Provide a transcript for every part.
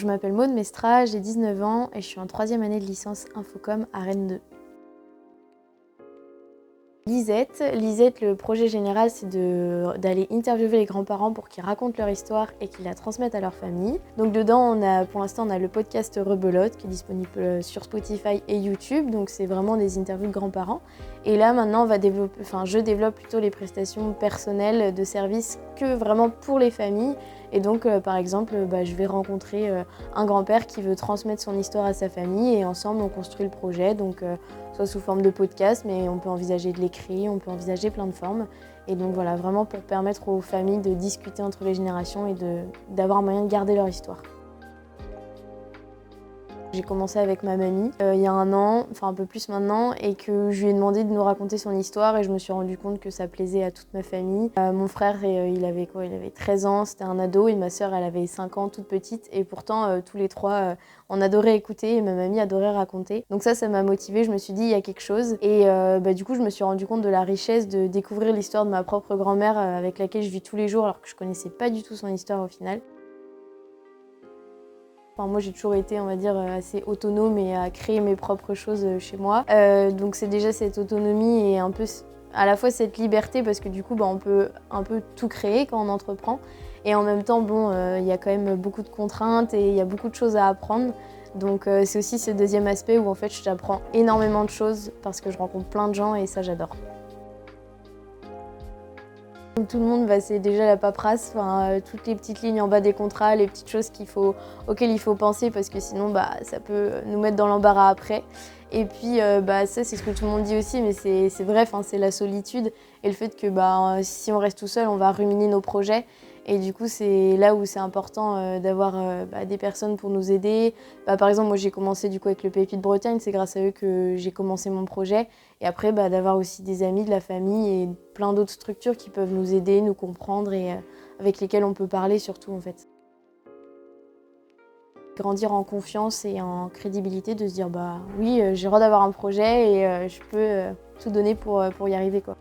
Je m'appelle Maud Mestra, j'ai 19 ans et je suis en 3e année de licence Infocom à Rennes 2. Lisette, le projet général, c'est d'aller interviewer les grands-parents pour qu'ils racontent leur histoire et qu'ils la transmettent à leur famille. Donc dedans, pour l'instant, on a le podcast Rebelote qui est disponible sur Spotify et YouTube. Donc c'est vraiment des interviews de grands-parents. Et là, maintenant, je développe plutôt les prestations personnelles de services que vraiment pour les familles. Et donc, par exemple, je vais rencontrer un grand-père qui veut transmettre son histoire à sa famille et ensemble, on construit le projet. Donc, soit sous forme de podcast, mais on peut envisager de l'écrit, on peut envisager plein de formes. Et donc voilà, vraiment pour permettre aux familles de discuter entre les générations et d'avoir moyen de garder leur histoire. J'ai commencé avec ma mamie il y a 1 an, enfin un peu plus maintenant, et que je lui ai demandé de nous raconter son histoire et je me suis rendu compte que ça plaisait à toute ma famille. Mon frère, il avait 13 ans, c'était un ado, et ma sœur, elle avait 5 ans, toute petite, et pourtant tous les trois, on adorait écouter et ma mamie adorait raconter. Donc ça m'a motivée, je me suis dit, il y a quelque chose. Et du coup, je me suis rendu compte de la richesse de découvrir l'histoire de ma propre grand-mère avec laquelle je vis tous les jours, alors que je connaissais pas du tout son histoire au final. Moi, j'ai toujours été, on va dire, assez autonome et à créer mes propres choses chez moi. Donc c'est déjà cette autonomie et un peu à la fois cette liberté parce que du coup, on peut un peu tout créer quand on entreprend. Et en même temps, il y a quand même beaucoup de contraintes et il y a beaucoup de choses à apprendre. Donc c'est aussi ce deuxième aspect où en fait, j'apprends énormément de choses parce que je rencontre plein de gens et ça, j'adore. Tout le monde, c'est déjà la paperasse, toutes les petites lignes en bas des contrats, les petites choses auxquelles il faut penser parce que sinon ça peut nous mettre dans l'embarras après. Et puis ça c'est ce que tout le monde dit aussi, mais c'est vrai, c'est la solitude et le fait que si on reste tout seul, on va ruminer nos projets. Et du coup, c'est là où c'est important d'avoir des personnes pour nous aider. Par exemple, moi j'ai commencé du coup avec le PFI de Bretagne, c'est grâce à eux que j'ai commencé mon projet. Et après, d'avoir aussi des amis, de la famille et plein d'autres structures qui peuvent nous aider, nous comprendre et avec lesquelles on peut parler surtout en fait. Grandir en confiance et en crédibilité, de se dire oui, j'ai le droit d'avoir un projet et je peux tout donner pour y arriver, quoi.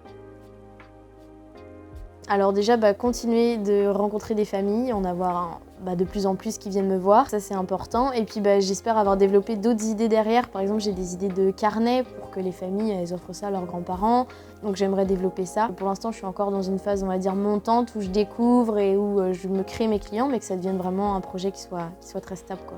Alors déjà, continuer de rencontrer des familles, en avoir de plus en plus qui viennent me voir, ça c'est important. Et puis j'espère avoir développé d'autres idées derrière. Par exemple, j'ai des idées de carnet pour que les familles elles offrent ça à leurs grands-parents. Donc j'aimerais développer ça. Pour l'instant, je suis encore dans une phase, on va dire, montante où je découvre et où je me crée mes clients, mais que ça devienne vraiment un projet qui soit très stable, quoi.